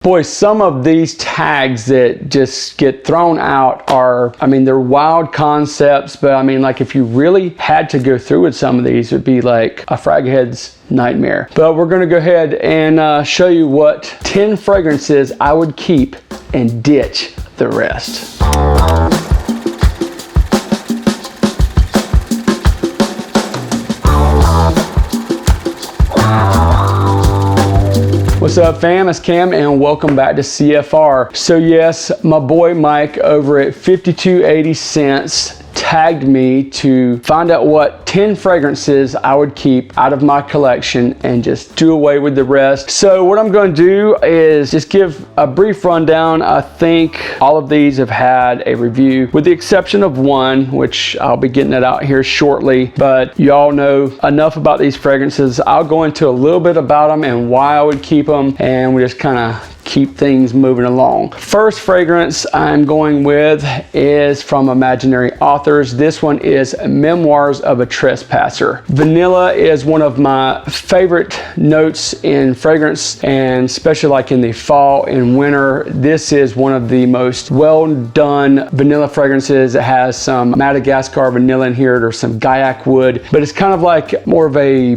Boy, some of these tags that just get thrown out are, I mean, they're wild concepts, but I mean, like if you really had to go through with some of these, it would be like a fraghead's nightmare. But we're gonna go ahead and show you what 10 fragrances I would keep and ditch the rest. What's up fam, it's Cam and welcome back to CFR. So yes, my boy Mike over at 5280 Scents tagged me to find out what 10 fragrances I would keep out of my collection and just do away with the rest. So what I'm going to do is just give a brief rundown. I think all of these have had a review with the exception of one, which I'll be getting it out here shortly, but you all know enough about these fragrances. I'll go into a little bit about them and why I would keep them, and we just kind of keep things moving along. First fragrance I'm going with is from Imaginary Authors. This one is Memoirs of a Trespasser. Vanilla is one of my favorite notes in fragrance, and especially like in the fall and winter. This is one of the most well done vanilla fragrances. It has some Madagascar vanilla in here. There's some Gaiac wood, but it's kind of like more of a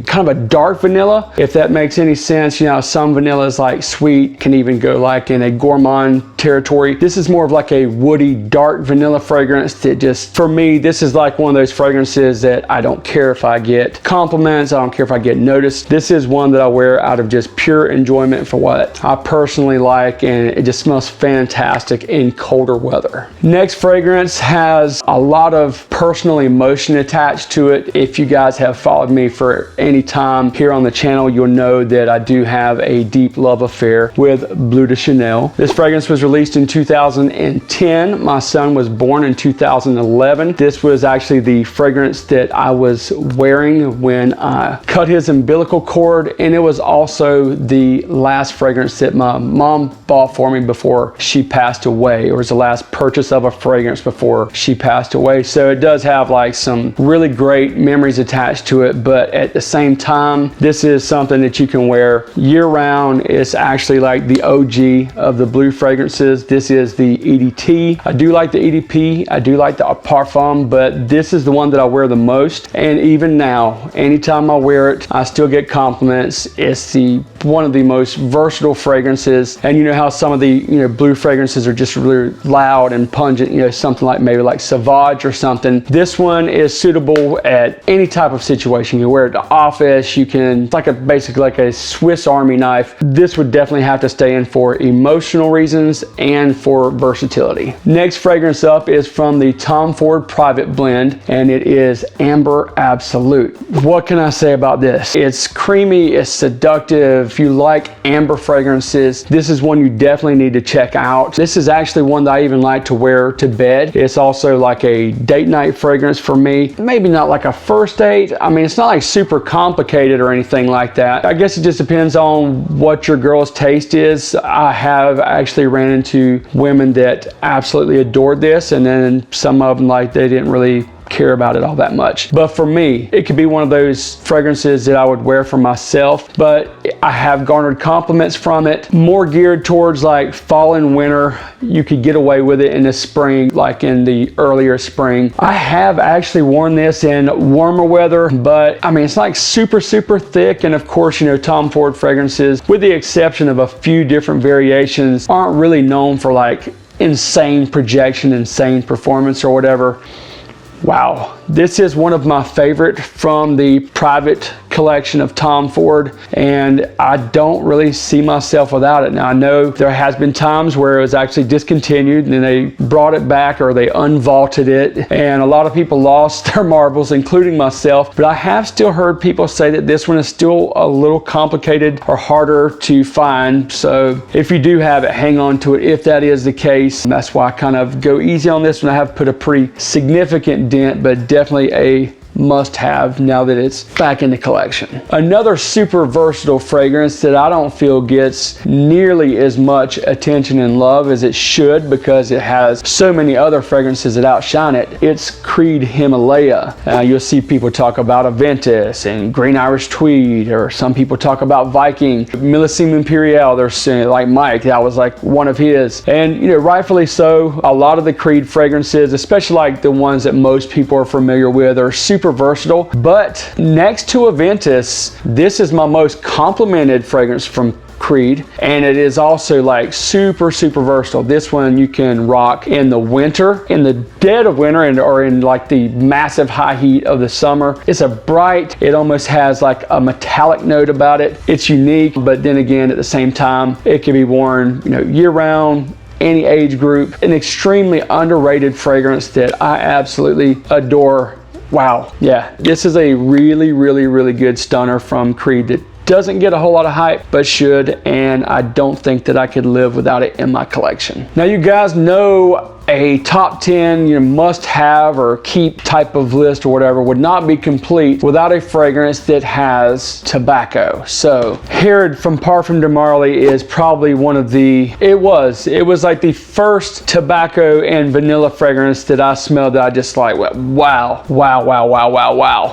dark vanilla, if that makes any sense. You know, some vanilla is like sweet, can even go like in a gourmand territory. This is more of like a woody, dark vanilla fragrance that just, for me, this is like one of those fragrances that I don't care if I get compliments, I don't care if I get noticed. This is one that I wear out of just pure enjoyment for what I personally like, and it just smells fantastic in colder weather. Next fragrance has a lot of personal emotion attached to it. If you guys have followed me for any time here on the channel, you'll know that I do have a deep love affair with Bleu de Chanel. This fragrance was released in 2010. My son was born in 2011. This was actually the fragrance that I was wearing when I cut his umbilical cord, and it was also the last fragrance that my mom bought for me before she passed away. It was the last purchase of a fragrance before she passed away. So it does have like some really great memories attached to it, but at the same time, this is something that you can wear year round. It's actually like the OG of the blue fragrances. This is the EDT. I do like the EDP. I do like the Parfum, but this is the one that I wear the most. And even now, anytime I wear it, I still get compliments. It's one of the most versatile fragrances. And you know how some of the blue fragrances are just really loud and pungent, something like maybe like Sauvage or something. This one is suitable at any type of situation. You wear it at the office, you can, it's like basically like a Swiss Army knife. This would definitely have to stay in for emotional reasons and for versatility. Next fragrance up is from the Tom Ford Private Blend, and it is Amber Absolute. What can I say about this? It's creamy, it's seductive. If you like amber fragrances, this is one you definitely need to check out. This is actually one that I even like to wear to bed. It's also like a date night fragrance for me. Maybe not like a first date. I mean, it's not like super complicated or anything like that. I guess it just depends on what your girl's taste is. I have actually ran into women that absolutely adored this, and then some of them, like, they didn't really care about it all that much. But for me, it could be one of those fragrances that I would wear for myself, but I have garnered compliments from it, more geared towards like fall and winter. You could get away with it in the spring, like in the earlier spring. I have actually worn this in warmer weather, but I mean, it's like super thick. And of course, Tom Ford fragrances, with the exception of a few different variations, aren't really known for like insane projection, insane performance or whatever. Wow, this is one of my favorite from the private collection of Tom Ford, and I don't really see myself without it. Now, I know there has been times where it was actually discontinued and then they brought it back or they unvaulted it, and a lot of people lost their marbles, including myself, but I have still heard people say that this one is still a little complicated or harder to find. So if you do have it, hang on to it if that is the case. That's why I kind of go easy on this one. I have put a pretty significant dent, but definitely a must have now that it's back in the collection. Another super versatile fragrance that I don't feel gets nearly as much attention and love as it should because it has so many other fragrances that outshine it. It's Creed Himalaya. You'll see people talk about Aventus and Green Irish Tweed, or some people talk about Viking, Millésime Impérial. There's like Mike, that was like one of his. And you know, rightfully so, a lot of the Creed fragrances, especially like the ones that most people are familiar with, are super versatile. But next to Aventus, this is my most complimented fragrance from Creed, and it is also like super versatile. This one you can rock in the winter, in the dead of winter, or in like the massive high heat of the summer. It's a bright, it almost has like a metallic note about it. It's unique, but then again, at the same time, it can be worn, you know, year round, any age group. An extremely underrated fragrance that I absolutely adore. Wow, yeah, this is a really good stunner from Creed that doesn't get a whole lot of hype, but should, and I don't think that I could live without it in my collection. Now, you guys know a top 10 must have or keep type of list or whatever would not be complete without a fragrance that has tobacco. So Herod from Parfum de Marly is probably one of the, it was like the first tobacco and vanilla fragrance that I smelled that I just like, wow.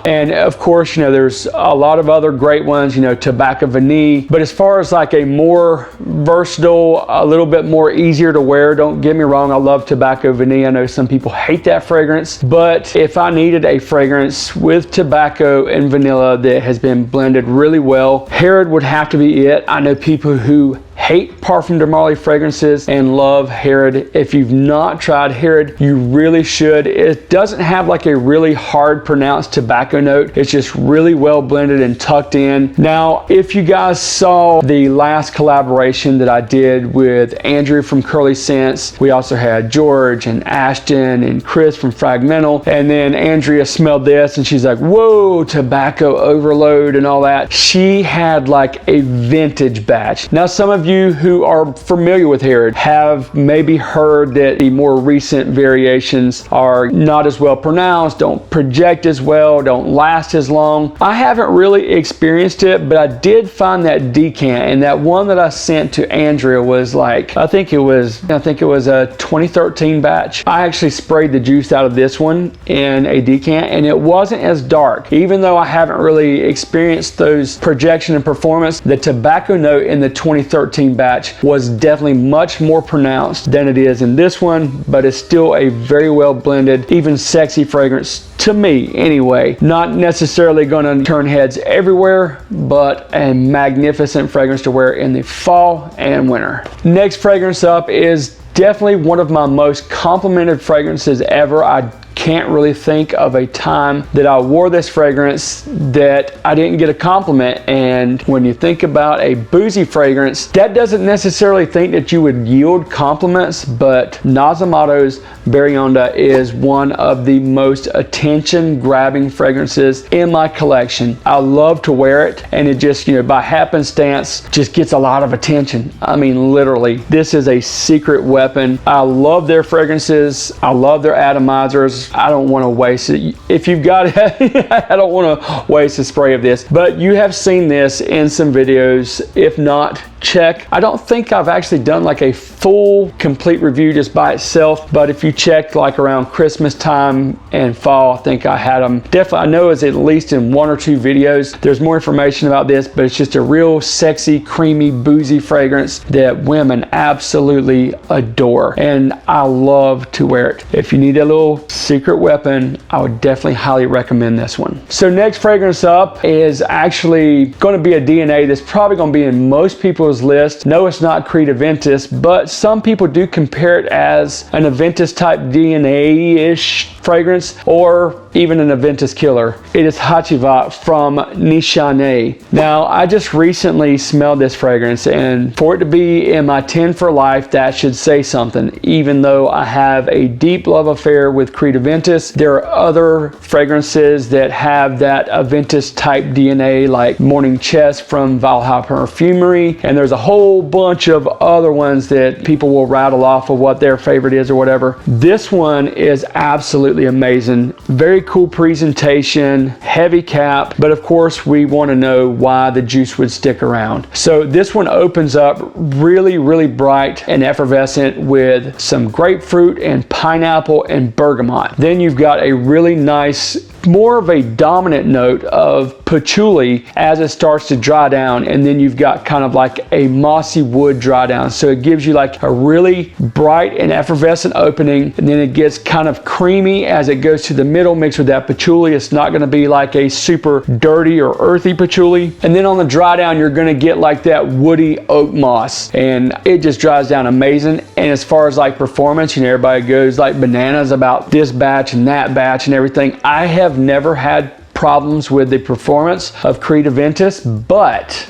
And of course, you know, there's a lot of other great ones, you know, Tobacco Vanille, but as far as like a more versatile, a little bit more easier to wear, don't get me wrong, I love Tobacco Vanille. I know some people hate that fragrance, but if I needed a fragrance with tobacco and vanilla that has been blended really well, Herod would have to be it. I know people who hate Parfum de Marly fragrances and love Herod. If you've not tried Herod, you really should. It doesn't have like a really hard pronounced tobacco note. It's just really well blended and tucked in. Now, if you guys saw the last collaboration that I did with Andrew from Curly Scents, we also had George and Ashton and Chris from Fragmental, and then Andrea smelled this and she's like, whoa, tobacco overload and all that. She had like a vintage batch. Now, some of you who are familiar with Herod have maybe heard that the more recent variations are not as well pronounced, don't project as well, don't last as long. I haven't really experienced it, but I did find that decant, and that one that I sent to Andrea was like, I think it was a 2013 batch. I actually sprayed the juice out of this one in a decant, and it wasn't as dark. Even though I haven't really experienced those projection and performance, the tobacco note in the 2013 batch was definitely much more pronounced than it is in this one, but it's still a very well blended, even sexy fragrance to me anyway. Not necessarily going to turn heads everywhere, but a magnificent fragrance to wear in the fall and winter. Next fragrance up is definitely one of my most complimented fragrances ever. I can't really think of a time that I wore this fragrance that I didn't get a compliment. And when you think about a boozy fragrance, that doesn't necessarily think that you would yield compliments, but Nazamato's Berionda is one of the most attention grabbing fragrances in my collection. I love to wear it, and it just, you know, by happenstance just gets a lot of attention. I mean, literally, this is a secret weapon. I love their fragrances. I love their atomizers. I don't want to waste it. If you've got it, I don't want to waste a spray of this, but you have seen this in some videos. If not, check. I don't think I've actually done like a full complete review just by itself, but if you check like around Christmas time and fall, I think I had them. Definitely, I know it's at least in 1 or 2 videos. There's more information about this, but it's just a real sexy, creamy, boozy fragrance that women absolutely adore, and I love to wear it. If you need a little secret weapon, I would definitely highly recommend this one. So next fragrance up is actually going to be a DNA that's probably going to be in most people's list. No, it's not Creed Aventus, but some people do compare it as an Aventus type DNA-ish fragrance, or even an Aventus killer. It is Hachivat from Nishane. Now, I just recently smelled this fragrance, and for it to be in my 10 for life, that should say something. Even though I have a deep love affair with Creed Aventus, there are other fragrances that have that Aventus type DNA, like Morning Chest from Valhalla Perfumery, and there's a whole bunch of other ones that people will rattle off of what their favorite is or whatever. This one is absolutely amazing. Very cool presentation, heavy cap, but of course we want to know why the juice would stick around. So this one opens up really, really bright and effervescent with some grapefruit and pineapple and bergamot. Then you've got a really nice, more of a dominant note of patchouli as it starts to dry down, and then you've got kind of like a mossy wood dry down. So it gives you like a really bright and effervescent opening, and then it gets kind of creamy as it goes to the middle mixed with that patchouli. It's not going to be like a super dirty or earthy patchouli. And then on the dry down, you're going to get like that woody oak moss, and it just dries down amazing. And as far as like performance, you know, everybody goes like bananas about this batch and that batch and everything. I have never had problems with the performance of Creed Aventus, but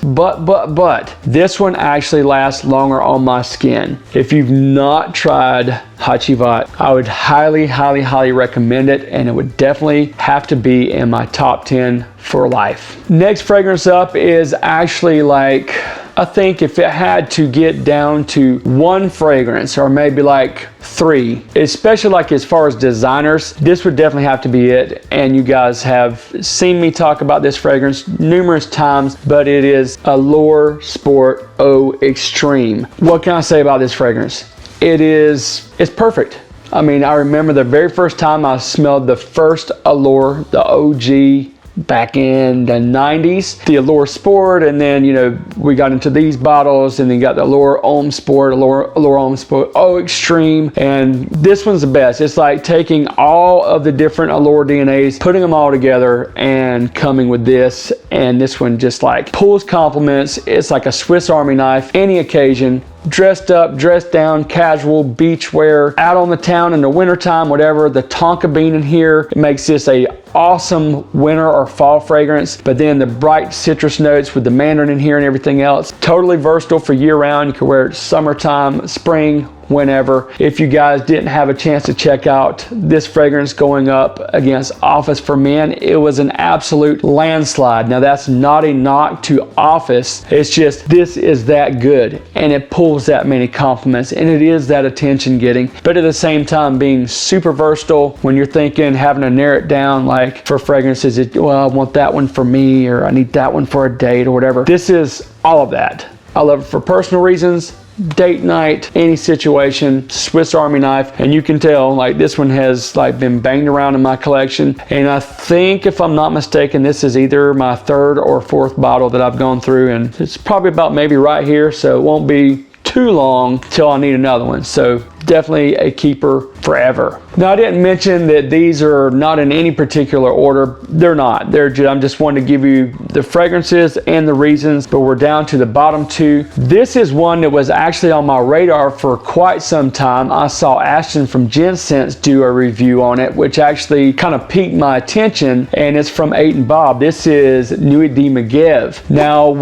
this one actually lasts longer on my skin. If you've not tried Hachivat, I would highly recommend it, and it would definitely have to be in my top 10 for life. Next fragrance up is actually like, I think if it had to get down to one fragrance or maybe like 3, especially like as far as designers, this would definitely have to be it. And you guys have seen me talk about this fragrance numerous times, but it is Allure Sport O Extreme. What can I say about this fragrance? It's perfect. I mean, I remember the very first time I smelled the first Allure, the OG, back in the 90s, the Allure Sport, and then, you know, we got into these bottles, and then got the Allure Homme Sport, Allure Homme Sport O Extreme, and this one's the best. It's like taking all of the different Allure DNAs, putting them all together, and coming with this, and this one just like pulls compliments. It's like a Swiss Army knife, any occasion. Dressed up, dressed down, casual, beach wear, out on the town in the wintertime, whatever. The tonka bean in here, it makes this a awesome winter or fall fragrance. But then the bright citrus notes with the mandarin in here and everything else. Totally versatile for year round. You can wear it summertime, spring, whenever. If you guys didn't have a chance to check out this fragrance going up against Office for Men, it was an absolute landslide. Now that's not a knock to Office, it's just this is that good, and it pulls that many compliments, and it is that attention getting, but at the same time being super versatile. When you're thinking having to narrow it down, like for fragrances, well, I want that one for me, or I need that one for a date or whatever. This is all of that. I love it for personal reasons, date night, any situation, Swiss Army knife. And you can tell like this one has like been banged around in my collection, and I think, if I'm not mistaken, this is either my 3rd or 4th bottle that I've gone through, and it's probably about maybe right here, so it won't be too long till I need another one. So definitely a keeper forever. Now, I didn't mention that these are not in any particular order. They're not. I'm just wanting to give you the fragrances and the reasons, but we're down to the bottom 2. This is one that was actually on my radar for quite some time. I saw Ashton from Gensense do a review on it, which actually kind of piqued my attention, and it's from 8 and Bob. This is Nuit de Megev. Now,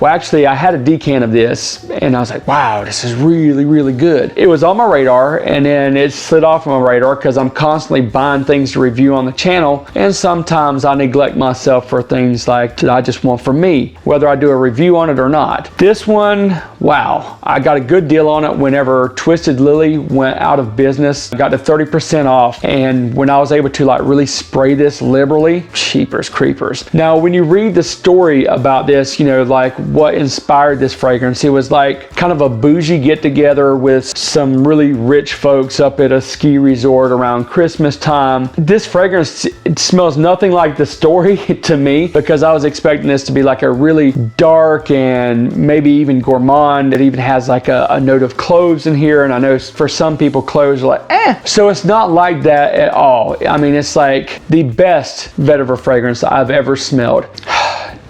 actually I had a decan of this, and I was like, wow, this is really, really good. It was on my radar, and then it slid off my radar because I'm constantly buying things to review on the channel, and sometimes I neglect myself for things like that I just want for me, whether I do a review on it or not. This one, wow, I got a good deal on it whenever Twisted Lily went out of business. I got to 30% off, and when I was able to like really spray this liberally, cheapers creepers. Now, when you read the story about this, you know, like what inspired this fragrance, it was like kind of a bougie get together with some really rich folks up at a ski resort around Christmas time. This fragrance, it smells nothing like the story to me, because I was expecting this to be like a really dark and maybe even gourmand. It even has like a note of cloves in here, and I know for some people cloves are like so it's not like that at all. I mean, it's like the best vetiver fragrance I've ever smelled.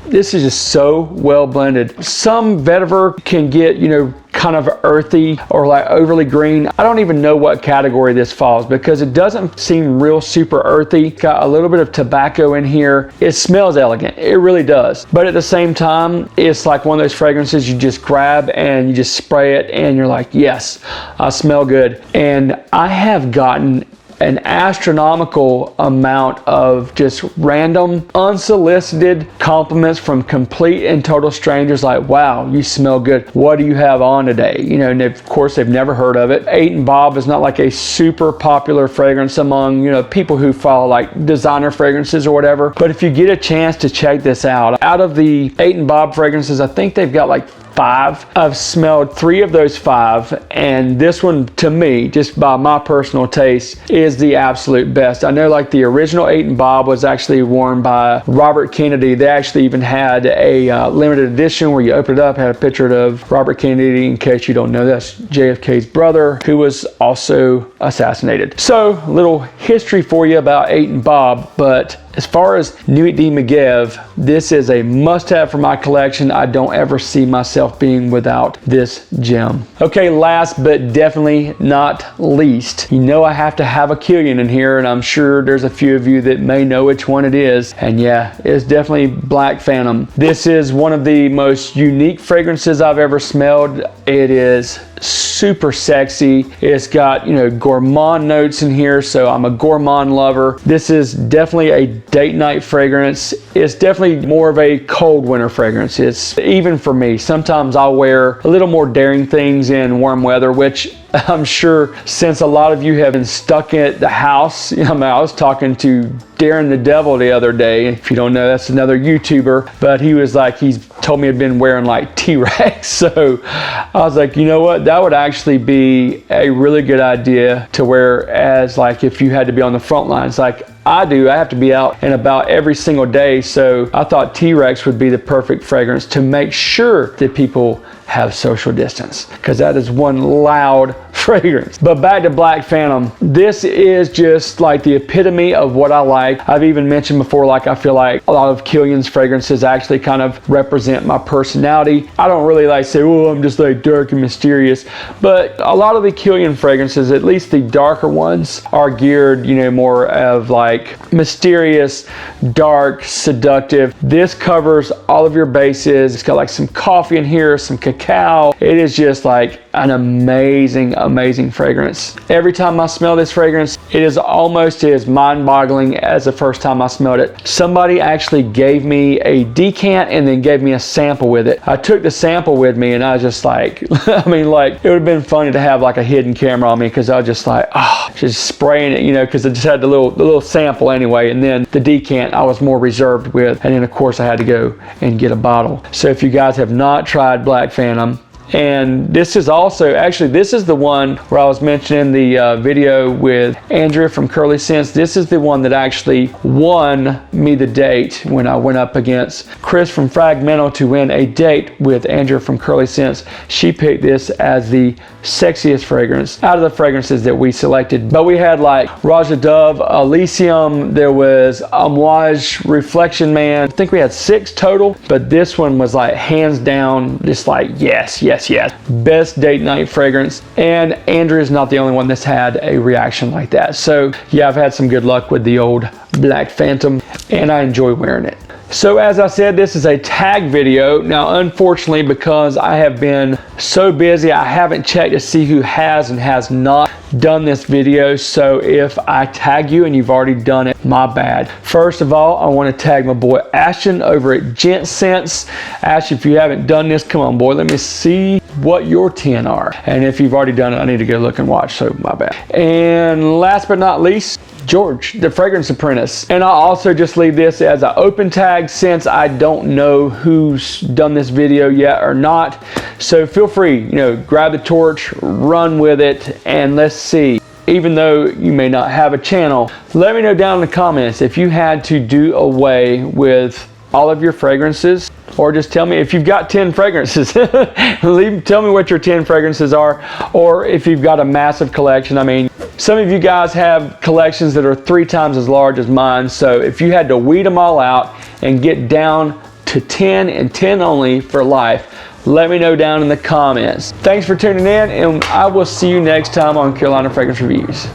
This is just so well blended. Some vetiver can get, you know, kind of earthy or like overly green. I don't even know what category this falls, because it doesn't seem real super earthy. Got a little bit of tobacco in here. It smells elegant. It really does. But at the same time, it's like one of those fragrances you just grab and you just spray it and you're like, yes, I smell good. And I have gotten an astronomical amount of just random, unsolicited compliments from complete and total strangers like, wow, you smell good. What do you have on today? You know, and of course they've never heard of it. 8 & Bob is not like a super popular fragrance among, you know, people who follow like designer fragrances or whatever. But if you get a chance to check this out of the 8 & Bob fragrances, I think they've got like 5. I've smelled 3 of those 5, and this one, to me, just by my personal taste, is the absolute best. I know like the original 8 & Bob was actually worn by Robert Kennedy. They actually even had a limited edition where you open it up, had a picture of Robert Kennedy. In case you don't know, that's JFK's brother, who was also assassinated. So a little history for you about 8 & Bob, but as far as Nuit de Megève, this is a must-have for my collection. I don't ever see myself being without this gem. Okay, last but definitely not least, you know I have to have a Killian in here, and I'm sure there's a few of you that may know which one it is. And yeah, it's definitely Black Phantom. This is one of the most unique fragrances I've ever smelled. It is super sexy. It's got, you know, gourmand notes in here, so I'm a gourmand lover. This is definitely a date night fragrance. It's definitely more of a cold winter fragrance. It's even for me. Sometimes I'll wear a little more daring things in warm weather, which I'm sure since a lot of you have been stuck at the house. I mean, I was talking to Darren the Devil the other day. If you don't know, that's another YouTuber, but he was like, he's told me he'd been wearing like T-Rex. So I was like, you know what? That would actually be a really good idea to wear as like if you had to be on the front lines like I do. I have to be out and about every single day. So I thought T-Rex would be the perfect fragrance to make sure that people have social distance, because that is one loud fragrance. But back to Black Phantom. This is just like the epitome of what I like. I've even mentioned before, like I feel like a lot of Killian's fragrances actually kind of represent my personality. I don't really like say, oh, I'm just like dark and mysterious, but a lot of the Killian fragrances, at least the darker ones, are geared, you know, more of like mysterious, dark, seductive. This covers all of your bases. It's got like some coffee in here, some cacao. It is just like an amazing fragrance. Every time I smell this fragrance, it is almost as mind-boggling as the first time I smelled it. Somebody actually gave me a decant and then gave me a sample with it. I took the sample with me and I was just like, I mean, like, it would have been funny to have like a hidden camera on me, because I was just like, oh, just spraying it, you know, because I just had the little sample anyway, and then the decant I was more reserved with, and then of course I had to go and get a bottle. So if you guys have not tried Black Phantom, and this is also, actually this is the one where I was mentioning the video with Andrea from Curly Scents. This is the one that actually won me the date when I went up against Chris from Fragmental to win a date with Andrea from Curly Scents. She picked this as the sexiest fragrance out of the fragrances that we selected. But we had like Raja Dove, Elysium, there was Amouage, Reflection Man. I think we had 6 total, but this one was like hands down just like yes, best date night fragrance. And Andrea's not the only one that's had a reaction like that. So yeah, I've had some good luck with the old Black Phantom, and I enjoy wearing it. So as I said, this is a tag video. Now, unfortunately, because I have been so busy, I haven't checked to see who has and has not done this video. So if I tag you and you've already done it, my bad. First of all, I want to tag my boy Ashton over at Gent Scents. Ash, if you haven't done this, come on boy, let me see what your 10 are. And if you've already done it, I need to go look and watch, so my bad. And last but not least, George, the Fragrance Apprentice. And I'll also just leave this as an open tag since I don't know who's done this video yet or not. So feel free, you know, grab the torch, run with it, and let's see. Even though you may not have a channel, let me know down in the comments if you had to do away with all of your fragrances, or just tell me if you've got 10 fragrances. Tell me what your 10 fragrances are, or if you've got a massive collection. I mean, some of you guys have collections that are 3 times as large as mine, so if you had to weed them all out and get down to 10 and 10 only for life, let me know down in the comments. Thanks for tuning in, and I will see you next time on Carolina Fragrance Reviews.